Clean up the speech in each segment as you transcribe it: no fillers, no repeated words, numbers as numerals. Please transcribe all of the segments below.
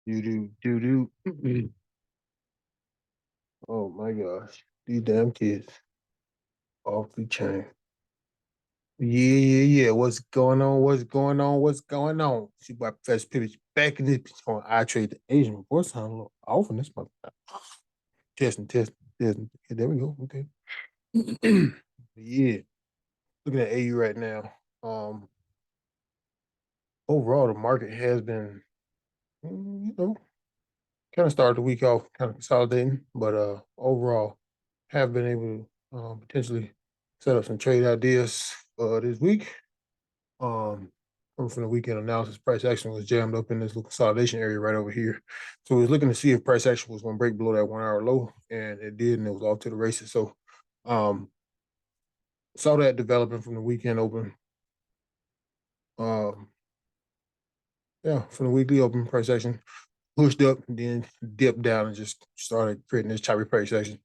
Do. Oh my gosh. These damn kids off the chain. Yeah. What's going on? What's going on? What's going on? See my Professor Pippage back in this on I trade the Asian. Voice sound a little off in this month. Testing. Okay, there we go. Okay. Yeah. Looking at AU right now. Um, Overall the market has been kind of started the week off kind of consolidating, but overall have been able to potentially set up some trade ideas this week. Coming from the weekend analysis, price action was jammed up in this little consolidation area right over here. So we was looking to see if price action was going to break below that 1 hour low, and it did, and it was off to the races. So um, saw that developing from the weekend open. Um, yeah, from the weekly open price action pushed up and then dipped down and just started creating this choppy price action.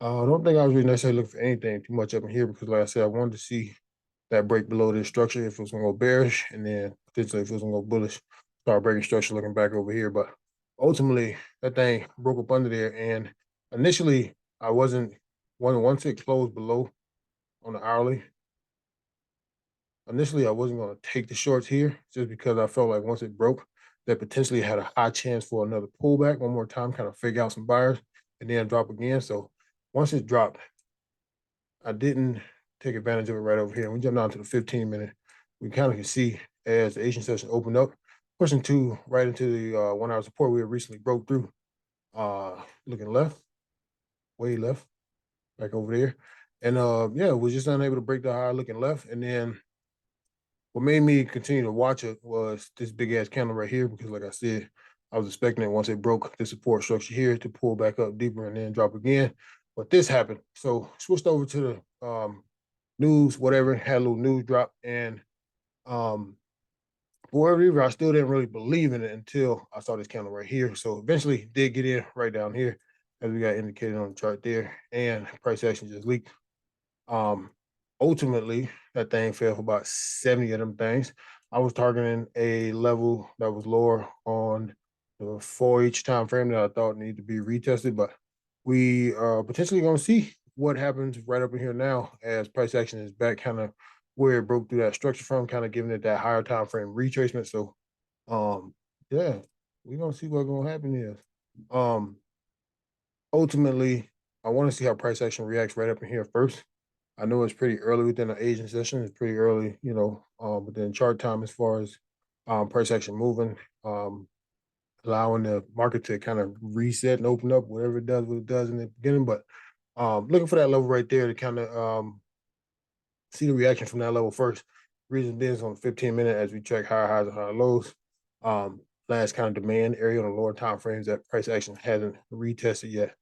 I don't think I was really necessarily looking for anything too much up in here because, like I said, I wanted to see that break below this structure if it was going to go bearish, and then potentially if it was going to go bullish, start breaking structure looking back over here. But ultimately, that thing broke up under there, and initially I wasn't once it closed below on the hourly. Initially, I wasn't going to take the shorts here just because I felt like once it broke, that potentially had a high chance for another pullback one more time, kind of figure out some buyers, and then drop again. So once it dropped, I didn't take advantage of it right over here. We jumped down to the 15-minute. We kind of can see as the Asian session opened up, pushing right into the 1 hour support we had recently broke through. Looking left, way left, back over there. And yeah, was just unable to break the high looking left. And then what made me continue to watch it was this big ass candle right here, because like I said, I was expecting it once it broke the support structure here to pull back up deeper and then drop again. But this happened. So switched over to the news, whatever, had a little news drop. And um, for whatever reason, I still didn't really believe in it until I saw this candle right here. So eventually did get in right down here, as we got indicated on the chart there. And price action just leaked. Um, Ultimately, that thing fell for about 70 of them things. I was targeting a level that was lower on the 4H time frame that I thought needed to be retested, but we are potentially going to see what happens right up in here now as price action is back kind of where it broke through that structure from, kind of giving it that higher time frame retracement. So, um, yeah, we're gonna see what's gonna happen here. Um, Ultimately, I want to see how price action reacts right up in here first. I know it's pretty early within the Asian session. It's pretty early, within chart time as far as price action moving, allowing the market to kind of reset and open up, whatever it does, what it does in the beginning. But looking for that level right there to kind of see the reaction from that level first. Reason being is on the 15-minute as we check higher highs and higher lows. Last kind of demand area on the lower time frames that price action hasn't retested yet.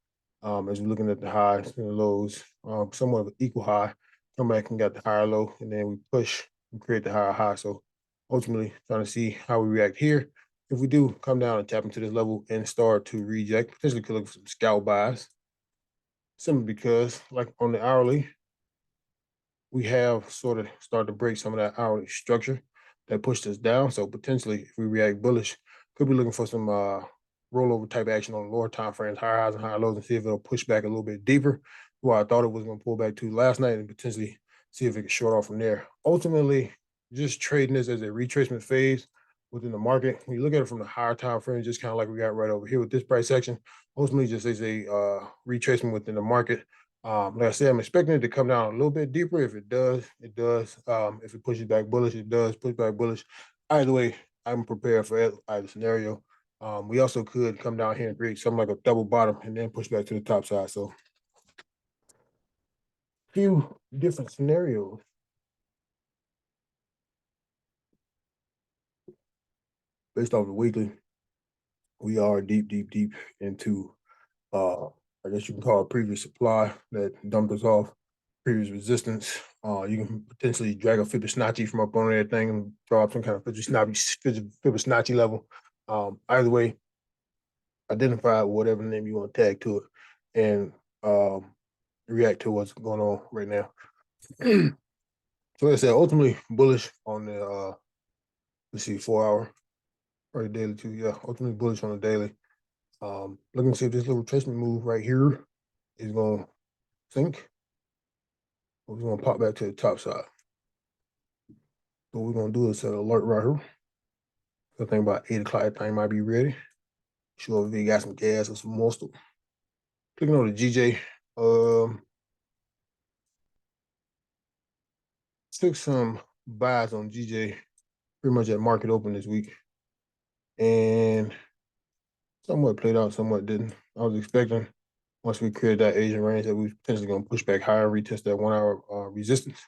As we're looking at the highs and the lows, somewhat of an equal high, come back and got the higher low, and then we push and create the higher high. So ultimately, trying to see how we react here. If we do come down and tap into this level and start to reject, potentially could look for some scalp buys. Simply because, like on the hourly, we have sort of started to break some of that hourly structure that pushed us down. So potentially, if we react bullish, could be looking for some rollover type action on the lower time frames, higher highs and higher lows, and see if it'll push back a little bit deeper where I thought it was going to pull back to last night, and potentially see if it can short off from there. Ultimately, just trading this as a retracement phase within the market. When you look at it from the higher time frame, just kind of like we got right over here with this price action, ultimately just as a retracement within the market. Like I said, I'm expecting it to come down a little bit deeper. If it does, it does. If it pushes back bullish, it does push back bullish. Either way, I'm prepared for either scenario. We also could come down here and create something like a double bottom and then push back to the top side. So, few different scenarios based off the weekly. We are deep into I guess you can call it previous supply that dumped us off, previous resistance. You can potentially drag a Fibonacci from up on everything and draw up some kind of Fibonacci level. Either way, identify whatever name you want to tag to it and react to what's going on right now. So like I said, ultimately bullish on the let's see, 4 hour. or the daily too. Yeah, ultimately bullish on the daily. Looking to see if this little retracement move right here is going to sink, or we're going to pop back to the top side. What we're going to do is set an alert right here. I think about 8 o'clock, that thing might be ready. Sure if we got some gas or some muscle. Clicking on the GJ. Took some buys on GJ pretty much at market open this week. And somewhat played out, somewhat didn't. I was expecting once we cleared that Asian range that we was potentially going to push back higher, retest that 1 hour resistance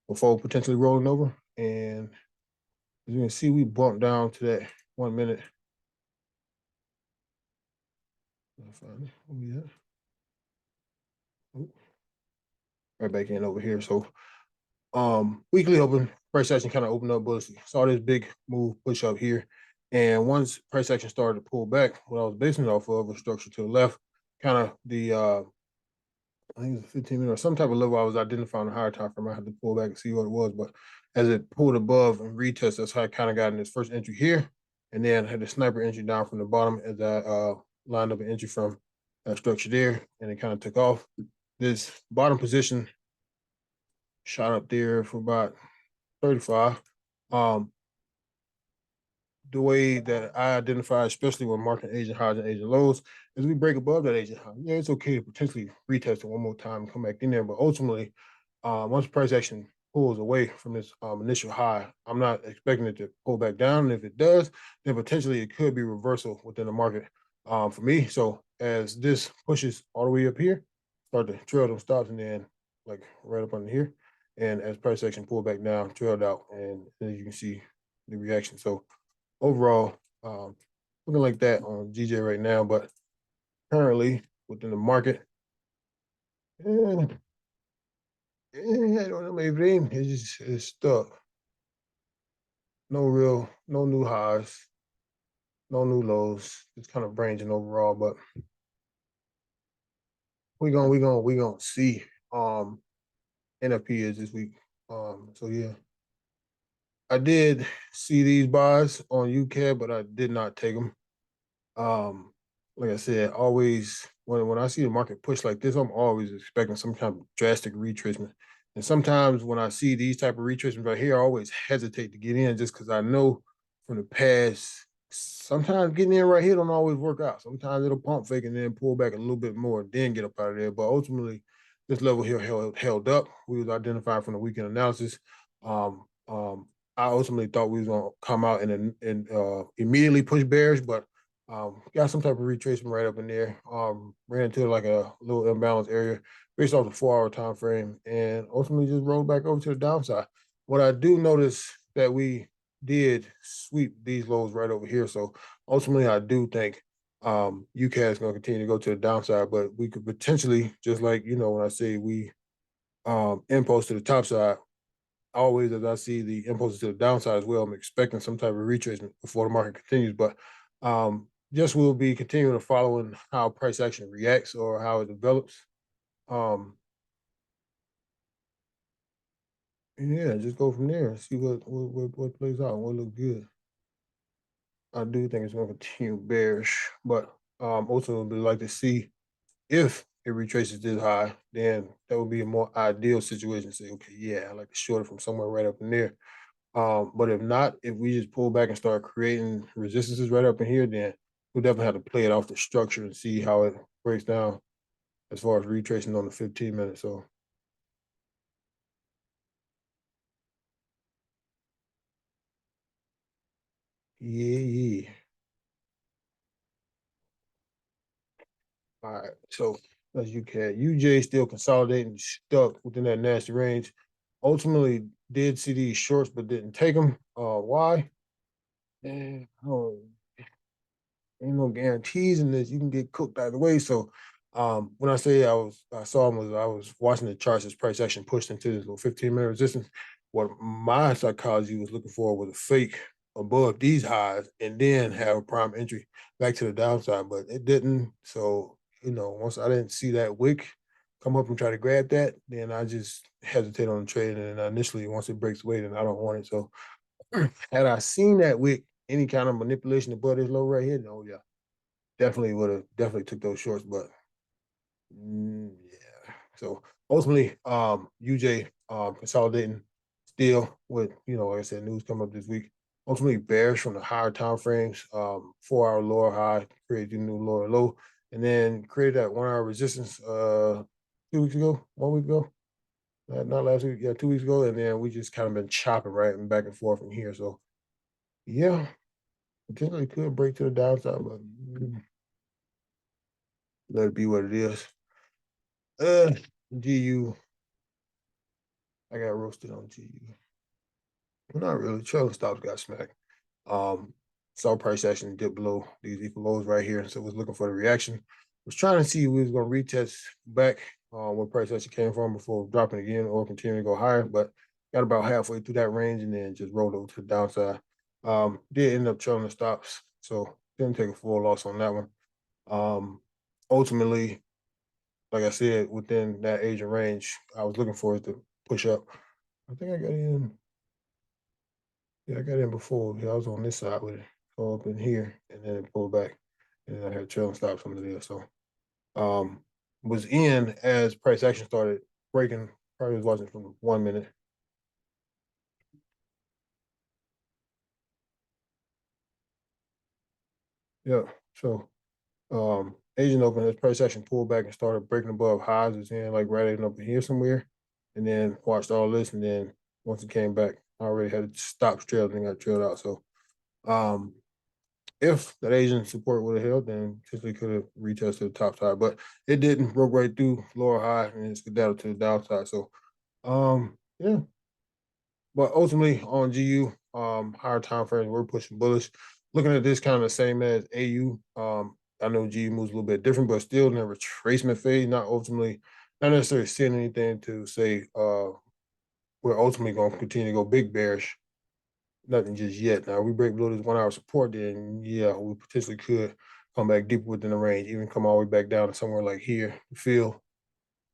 before potentially rolling over. And as you can see, we bumped down to that 1 minute. Find it. Where we at? Oh, right back in over here. So weekly open price action kind of opened up bullish. Saw this big move push up here. And once price action started to pull back, what I was basing it off of was structure to the left, kind of the I think it's a 15 minute or some type of level I was identifying a higher time frame. I had to pull back and see what it was. But as it pulled above and retest, that's how I kind of got in this first entry here. And then I had the sniper entry down from the bottom as I lined up an entry from that structure there. And it kind of took off. This bottom position shot up there for about 35. The way that I identify, especially when marking Asian highs and Asian lows, is we break above that Asian high. Yeah, it's okay to potentially retest it one more time and come back in there, but ultimately, once price action pulls away from this initial high, I'm not expecting it to pull back down. And if it does, then potentially it could be reversal within the market for me. So as this pushes all the way up here, start to trail those stops and then like right up under here. And as price action pull back down, trailed out, and then you can see the reaction. So overall, looking like that on GJ right now, but currently within the market, I don't know, maybe it's stuck. No new highs, no new lows. It's kind of ranging overall, but we gonna see. NFP is this week. So yeah, I did see these buys on UK, but I did not take them. Like I said, always when I see the market push like this, I'm always expecting some kind of drastic retracement. And sometimes when I see these type of retracements right here, I always hesitate to get in just because I know from the past, sometimes getting in right here don't always work out. Sometimes it'll pump fake and then pull back a little bit more and then get up out of there. But ultimately, this level here held up. We was identified from the weekend analysis. Um, um, I ultimately thought we was gonna come out and immediately push bearish, but got some type of retracement right up in there. Ran into like a little imbalanced area based off the 4 hour time frame, and ultimately just rolled back over to the downside. What I do notice that we did sweep these lows right over here, so ultimately I do think UCAS is going to continue to go to the downside, but we could potentially, just like when I say we impulse to the top side, always as I see the impulses to the downside as well, I'm expecting some type of retracement before the market continues. But just we'll be continuing to following how price action reacts or how it develops. Um, and yeah, just go from there and see what plays out and what looks good. I do think it's going to continue bearish, but also would like to see if it retraces this high, then that would be a more ideal situation. Say, okay, yeah, I like to short it from somewhere right up in there. But if not, if we just pull back and start creating resistances right up in here, then we'll definitely have to play it off the structure and see how it breaks down as far as retracing on the 15 minutes. So yeah. All right. So as you can, UJ still consolidating, stuck within that nasty range. Ultimately, did see these shorts, but didn't take them. Why? Oh, ain't no guarantees in this. You can get cooked either way. So when I say I saw him was I was watching the charts as price action pushed into this little 15-minute resistance. What my psychology was looking for was a fake above these highs and then have a prime entry back to the downside, but it didn't. So, once I didn't see that wick come up and try to grab that, then I just hesitate on the trade. And then initially, once it breaks away, then I don't want it. So had I seen that wick any kind of manipulation above this low right here, oh yeah, definitely took those shorts, but yeah. So ultimately, UJ consolidating still with, like I said, news coming up this week. Ultimately bearish from the higher time frames, 4 hour lower high, created a new lower low, and then created that 1 hour resistance 2 weeks ago, 1 week ago. Not last week, yeah, 2 weeks ago, and then we just kind of been chopping right and back and forth from here. So yeah, potentially could break to the downside, but let it be what it is. Uh, GU, I got roasted on GU. Not really. Trailing stops got smacked. Um, Saw price action dip below these equal lows right here, so was looking for the reaction. Was trying to see if we was going to retest back where price action came from before dropping again or continuing to go higher, but got about halfway through that range and then just rolled over to the downside. Did end up trailing the stops, so didn't take a full loss on that one. Ultimately, like I said, within that Asian range, I was looking for it to push up. I think I got in. Yeah, I got in before. Yeah, I was on this side with it. Go up in here and then it pulled back. And then I had trailing stops under there. So um was in as price action started breaking. Probably was watching from 1 minute. Yeah. So Asian open as price action pulled back and started breaking above highs. It's in like right up in here somewhere. And then watched all this and then once it came back, I already had it stopped trailing and got trailed out. So um if that Asian support would have held, then potentially could have retested the top side, but it didn't. Broke right through lower high and it's skedaddled to the downside. So, yeah. But ultimately on GU, higher time frames, we're pushing bullish. Looking at this kind of the same as AU. I know GU moves a little bit different, but still in a retracement phase. Not necessarily seeing anything to say we're ultimately going to continue to go big bearish. Nothing just yet. Now, we break below this 1 hour support, then yeah, we potentially could come back deeper within the range, even come all the way back down to somewhere like here, feel.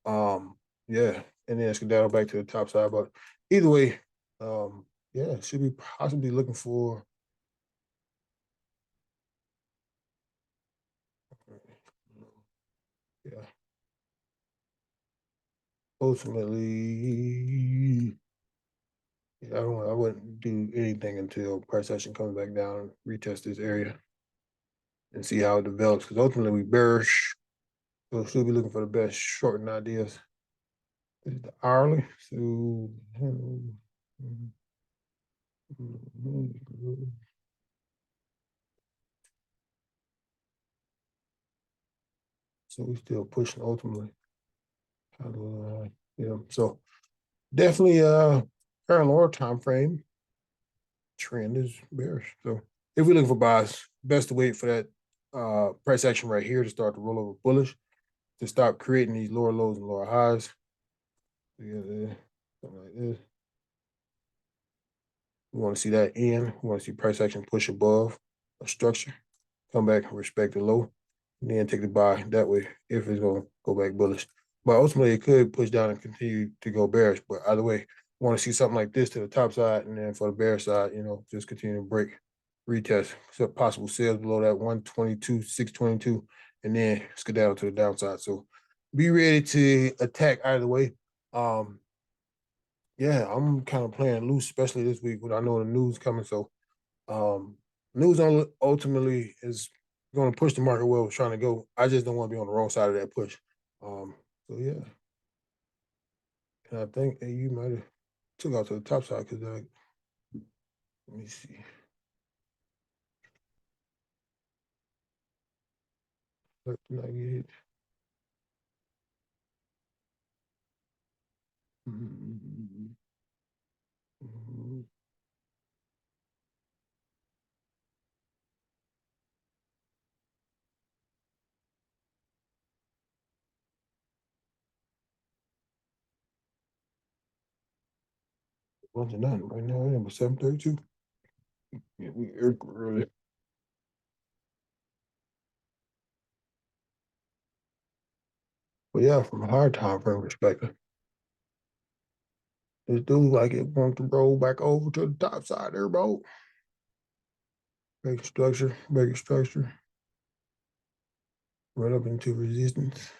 Yeah, and then skedaddle back to the top side. But either way, yeah, should be possibly looking for yeah. Ultimately, yeah, I wouldn't do anything until price action comes back down and retest this area and see how it develops. Because ultimately we bearish. So should be looking for the best shorting ideas. This is the hourly. So we still pushing ultimately. Yeah. So definitely current lower time frame trend is bearish. So if we're looking for buys, best to wait for that price action right here to start to roll over bullish to stop creating these lower lows and lower highs. Yeah, something like this. We want to see that in. We want to see price action push above a structure, come back and respect the low, and then take the buy that way if it's going to go back bullish. But ultimately, it could push down and continue to go bearish. But either way, we want to see something like this to the top side, and then for the bear side, just continue to break, retest, so possible sales below that 122, 622, and then skedaddle to the downside. So be ready to attack either way. Um, yeah, I'm kind of playing loose, especially this week when I know the news coming. So um, news ultimately is going to push the market where it's trying to go. I just don't want to be on the wrong side of that push. So yeah, and I think AU might have took out to the top side because let me see. Let not get hit. Mm-hmm. Mm-hmm. Bunch of nothing right now. It was 7:32. Yeah, we early. But yeah, from a higher time frame perspective, this dude like it wants to roll back over to the top side there, bro. break structure, run up into resistance.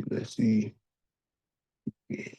Let's see. Yeah.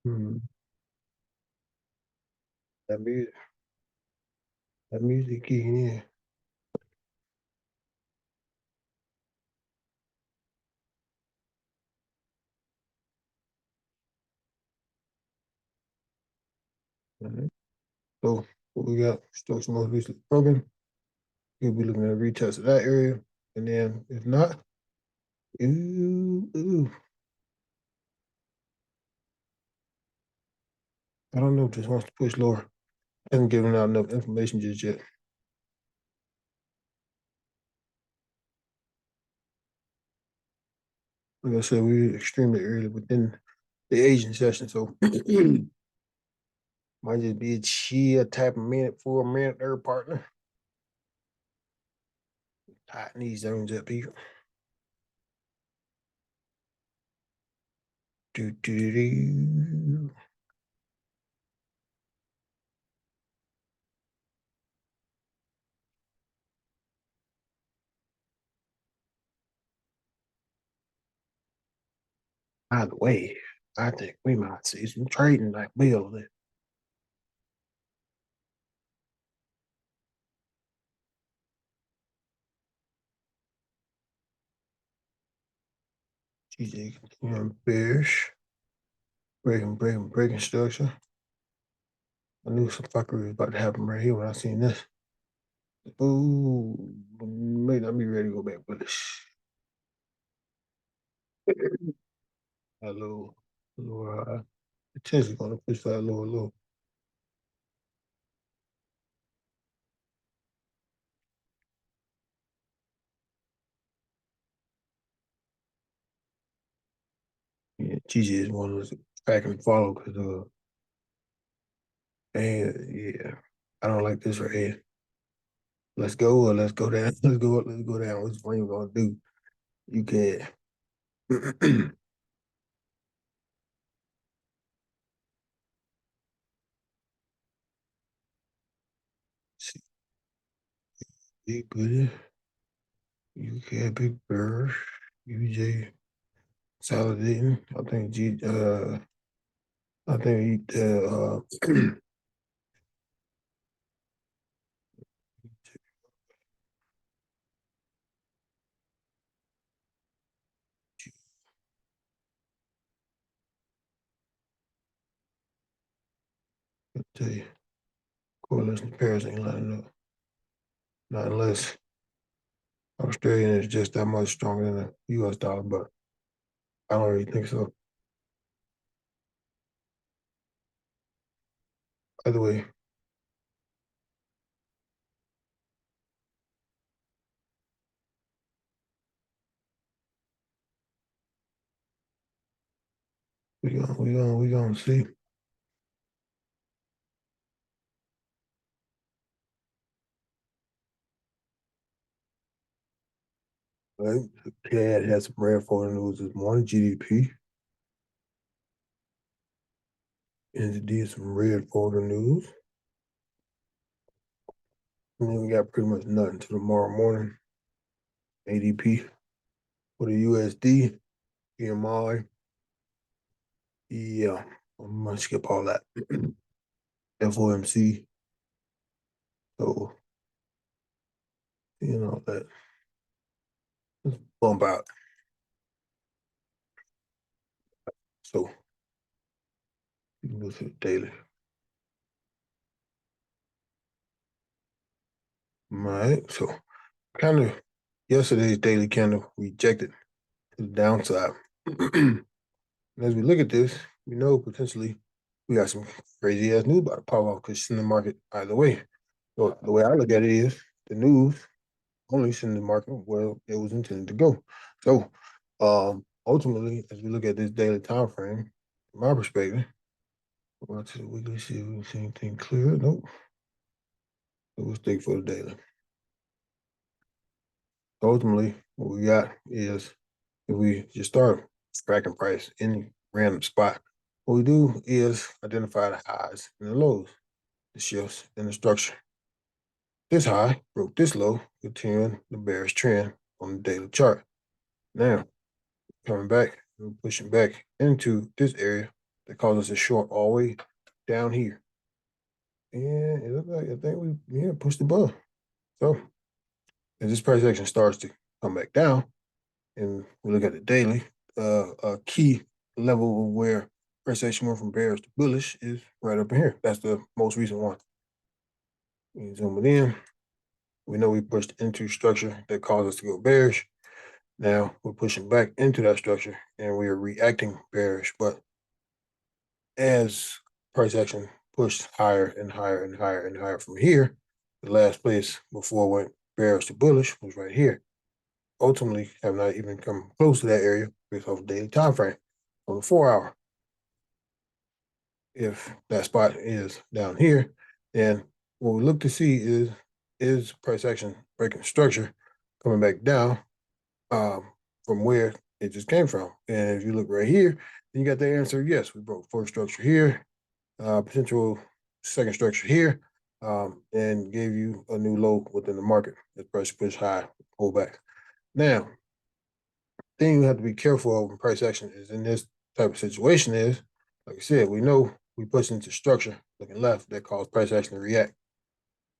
Hmm. That music, that music kicking in. All right. So what we got? Structure most recently broken. We'll be looking at a retest of that area, and then if not, I don't know. Just wants to push lower. Hasn't given out enough information just yet. Like I said, we're extremely early within the Asian session, so might just be a chill type of minute for a minute there, partner. Tighten these zones up here. Do do do. By the way, I think we might see some trading like Bill did. GJ continuing bearish. Breaking structure. I knew some fuckery was about to happen right here when I seen this. Ooh, may not be ready to go back bullish. Hello, lower high. Potentially gonna push that lower low. Yeah, GG is one of those track and follow because and yeah, I don't like this right here. Let's go or let's go down. Let's go up, let's go down. Which one you gonna do? You can see big buddy. You can big bird. UJ consolidating. I think I think I tell you, correlation pairs ain't lining up. Not unless Australian is just that much stronger than the US dollar, but I don't really think so. Either way, we gonna see. Right? The CAD had some red folder news this morning, GDP. And it did some red folder news. And then we got pretty much nothing till tomorrow morning. ADP for the USD, PMI. Yeah, I'm gonna skip all that. FOMC. So, that. Let's bump out. So, you can go to the daily. All right. So, kind of yesterday's daily candle rejected to the downside. And as we look at this, we know potentially we got some crazy ass news about to pop off because it's in the market either way. So the way I look at it is the news only send the market where it was intended to go. So ultimately, as we look at this daily time frame, from my perspective, we'll go to the weekly, see if we can see anything clear. Nope. So we'll stick for the daily. So ultimately, what we got is if we just start tracking price in any random spot, what we do is identify the highs and the lows, the shifts in the structure. This high broke this low, continuing the bearish trend on the daily chart. Now, coming back and pushing back into this area that causes a short all the way down here. And it looks like I think we pushed above. So as this price action starts to come back down, and we look at the daily, a key level of where price action went from bearish to bullish is right up in here. That's the most recent one. We zoom it in. We know we pushed into structure that caused us to go bearish. Now we're pushing back into that structure and we are reacting bearish. But as price action pushed higher and higher and higher and higher from here, the last place before it went bearish to bullish was right here. Ultimately, have not even come close to that area based off daily time frame on the 4 hour. If that spot is down here, then what we look to see is price action breaking structure coming back down from where it just came from. And if you look right here, then you got the answer, yes, we broke first structure here, potential second structure here, and gave you a new low within the market. As price push high, pull back. Now, thing you have to be careful of when price action is in this type of situation is, like I said, we know we push into structure looking left that caused price action to react.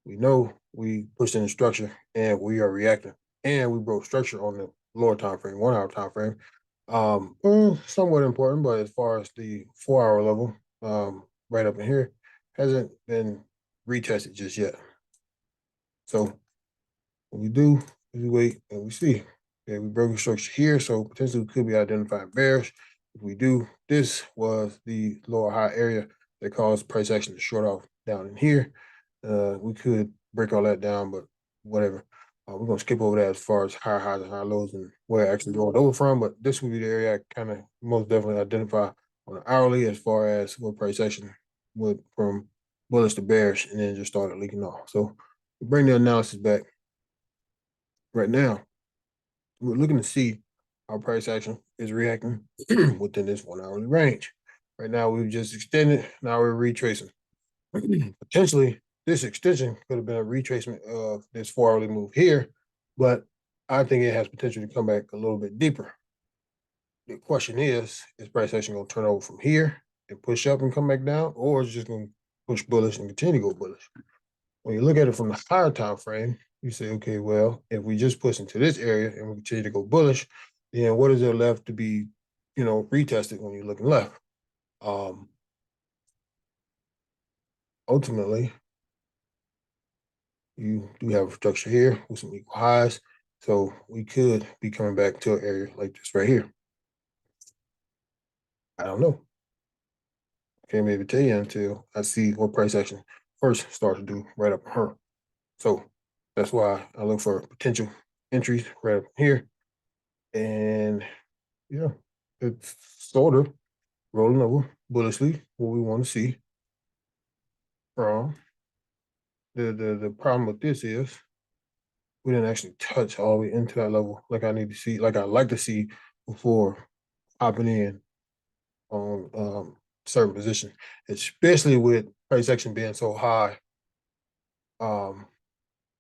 We know we pushed into structure and we are reacting, and we broke structure on the lower time frame, 1 hour time frame. Somewhat important, but as far as the 4 hour level, right up in here, hasn't been retested just yet. So what we do is we wait and we see. Okay, we broke a structure here, so potentially we could be identifying bearish. If we do, this was the lower high area that caused price action to short off down in here. We could break all that down, but whatever. We're gonna skip over that as far as higher highs and higher lows and where it actually going over from. But this would be the area I kind of most definitely identify on an hourly as far as where price action went from bullish to bearish and then just started leaking off. So bring the analysis back. Right now, we're looking to see how price action is reacting within this 1 hourly range. Right now, we've just extended. Now we're retracing. Potentially, this extension could have been a retracement of this 4 hourly move here, but I think it has potential to come back a little bit deeper. The question is price action going to turn over from here and push up and come back down, or it's just going to push bullish and continue to go bullish. When you look at it from the higher time frame, you say, okay, well, if we just push into this area and we continue to go bullish, then what is there left to be, retested when you're looking left? Ultimately, you do have a structure here with some equal highs. So we could be coming back to an area like this right here. I don't know. Can't maybe tell you until I see what price action first starts to do right up her. So that's why I look for potential entries right up here. And yeah, it's sort of rolling over bullishly what we want to see from the problem with this is we didn't actually touch all the way into that level like I need to see, like I like to see before hopping in on certain position, especially with price action being so high. Um,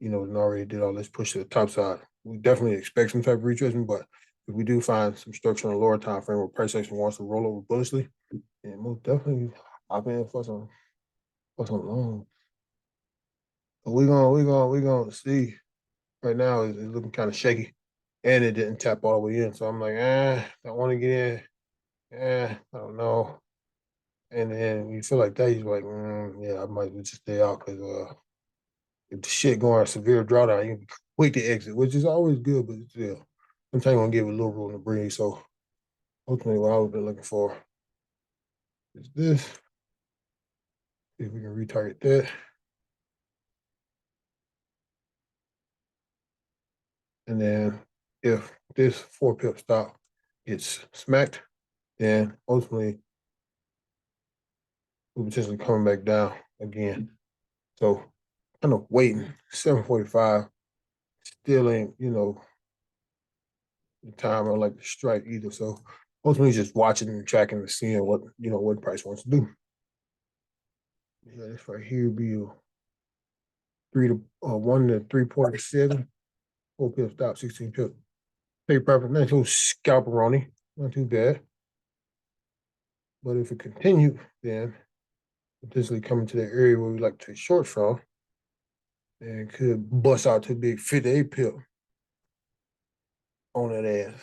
and already did all this push to the top side. We definitely expect some type of retracement, but if we do find some structure on a lower time frame where price action wants to roll over bullishly, and most definitely hop in for some long. But we're gonna see. Right now it's looking kind of shaky, and it didn't tap all the way in. So I'm like, I want to get in. I don't know. And then you feel like that, you're like, yeah, I might as well just stay out because if the shit going severe drawdown, you can be quick to exit, which is always good, but still, sometimes you want to give it a little room to breathe. So ultimately, what I've been looking for is this. See if we can retarget that. And then if this 4 pip stop gets smacked, then ultimately we're potentially coming back down again. So kind of waiting. 7:45 still ain't, the time I like to strike either. So ultimately just watching and tracking and seeing what price wants to do. Yeah, this right here be a 1 to 3.7, 4 pip stop, 16 pip. Take profit, nice little scalperoni, not too bad. But if it continued, then potentially coming to the area where we like to take short from, and could bust out to a big 58 pip on that ass.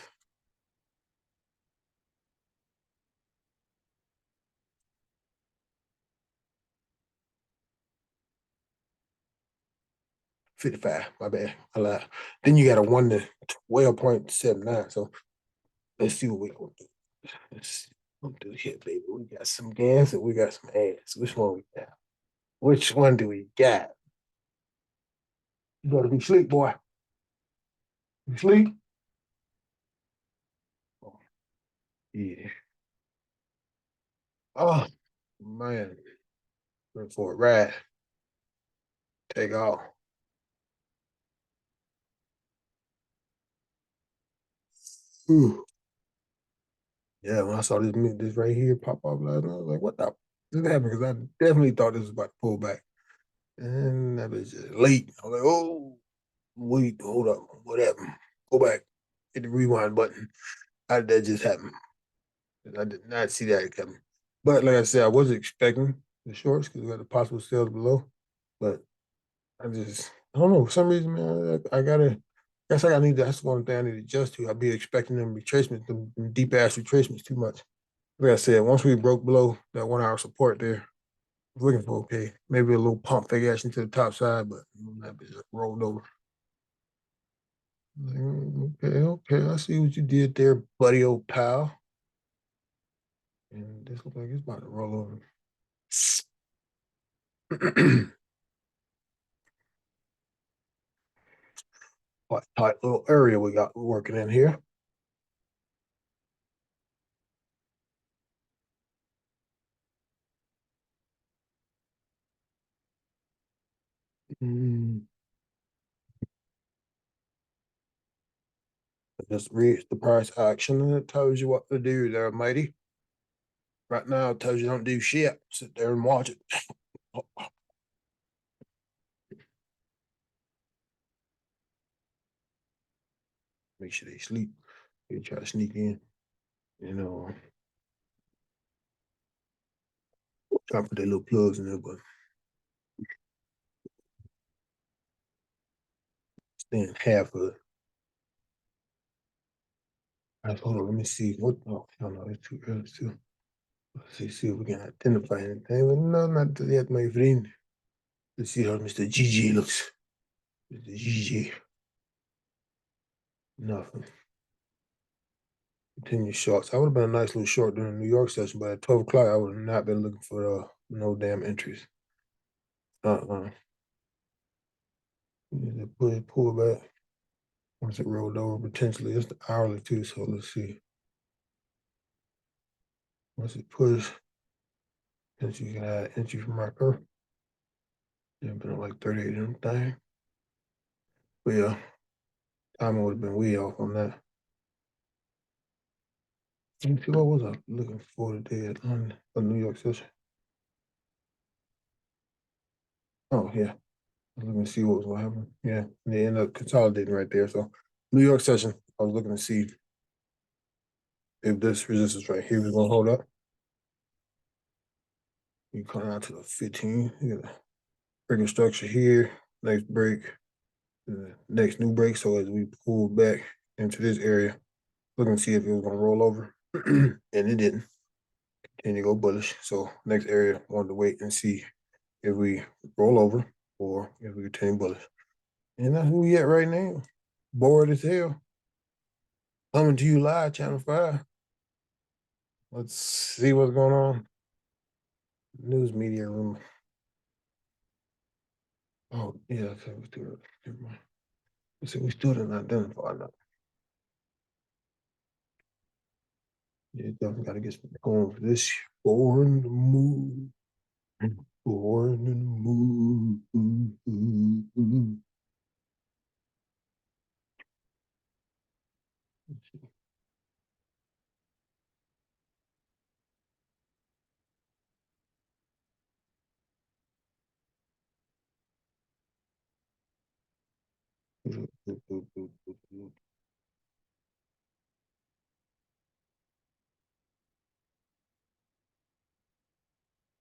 55, my bad. I lied. Then you got a 1 to 12.79. So let's see what we gonna do. Let's see what we do here, baby. We got some gas and we got some ass. Which one we got? Which one do we got? You gotta be sleep, boy. You sleep? Oh, yeah. Oh man. Ready for a ride. Take off. Ooh. Yeah, when I saw this right here pop up last night, I was like, what the this happened? Because I definitely thought this was about to pull back. And that was just late. I was like, oh, wait, hold up. What happened? Go back. Hit the rewind button. How did that just happen? I did not see that coming. But like I said, I wasn't expecting the shorts because we had the possible sales below. But I don't know. For some reason, man, I gotta, guess I need, that's one thing I need to adjust to. I'd be expecting them retracements, them deep ass retracements too much. Like I said, once we broke below that 1 hour support there, I was looking for, okay, maybe a little pump fake action to the top side, but that bitch just rolled over. Like, okay, I see what you did there, buddy old pal. And this looks like it's about to roll over. Quite tight little area we got working in here. Mm. Just reads the price action and it tells you what to do there, matey. Right now, it tells you don't do shit. Sit there and watch it. Make sure they sleep. They try to sneak in, you know. Trying to put their little plugs in there, but staying half of it. Right, hold on, let me see. What? Oh, I don't know. It's too early too. Let's see if we can identify anything. But no, not yet, my friend. Let's see how Mr. GG looks. Mr. GG. Nothing. Continue shorts. I would have been a nice little short during the New York session, but at 12 o'clock, I would have not been looking for no damn entries. Pull back. Once it rolled over, potentially it's the hourly too. So let's see. Once it push, since you got entry from marker, it's been like 38 in the thing. But yeah, timing would have been way off on that. Let me see, what was I looking for today on a New York session? Oh yeah. Let me see what was going to happen. Yeah, they end up consolidating right there. So New York session, I was looking to see if this resistance right here was going to hold up. You come out to the 15. You got a breaking structure here. Next break, next new break. So as we pull back into this area, looking to see if it was going to roll over, and it didn't. Continue to go bullish. So next area, wanted to wait and see if we roll over or if we continue bullish. And that's who we at right now. Bored as hell. Coming to you live, Channel 5. Let's see what's going on. News media room. Oh, yeah, okay, we still, never mind. So we still didn't identify that. Yeah, definitely got to get going for this. Born to move. Born to move.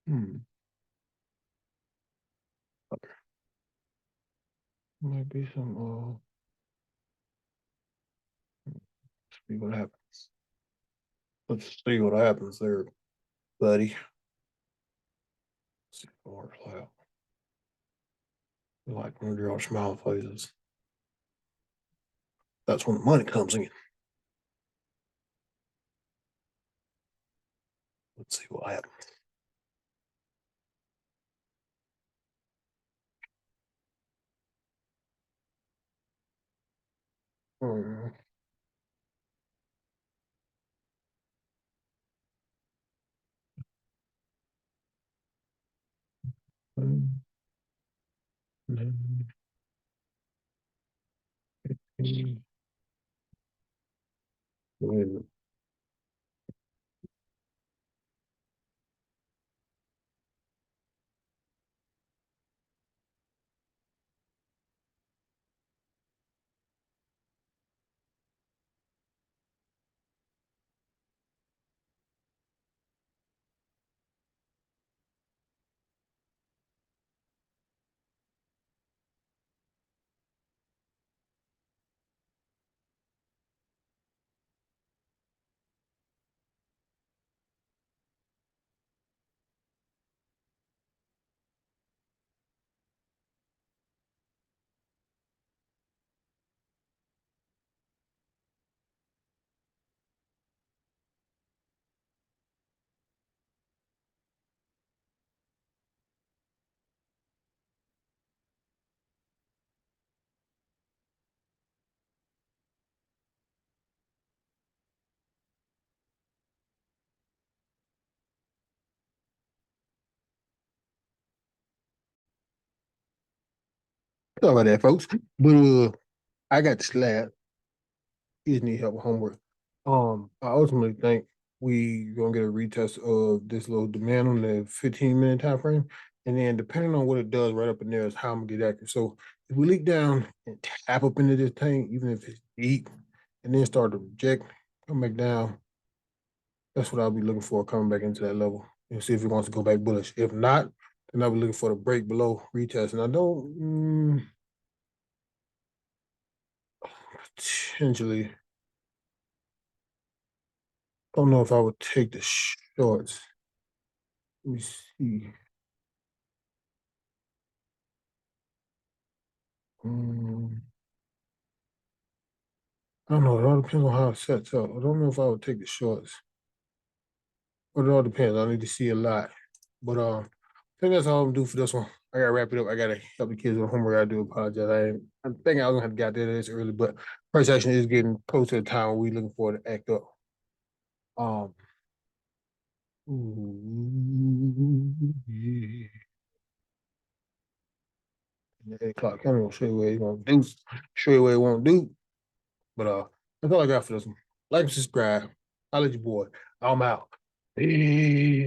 Hmm. Might be some, let's see what happens. Let's see what happens there, buddy. Let's see more cloud. Like when we draw smile faces. That's when the money comes in. Let's see what happens. Hmm. Sorry about that, folks. But I got the slab. He just need help with homework. I ultimately think we gonna get a retest of this little demand on the 15-minute time frame. And then depending on what it does right up in there is how I'm gonna get active. So if we leak down and tap up into this tank, even if it's deep, and then start to reject, come back down, that's what I'll be looking for coming back into that level. and see if it wants to go back bullish. If not, then I'll be looking for the break below retest. And I don't potentially don't know if I would take the shorts. Let me see. I don't know. It all depends on how it sets up. I don't know if I would take the shorts. But it all depends. I need to see a lot. But I think that's all I'm gonna do for this one. I gotta wrap it up. I gotta help the kids with homework. I do apologize. I think I was gonna have to get there this early, but first session is getting close to the time where we looking for to act up. Um, yeah. 8 o'clock. I'm gonna show you what he gonna do. Show you what he won't do. But that's all I got for this one. Like and subscribe. I'll let you boy. I'm out. Peace.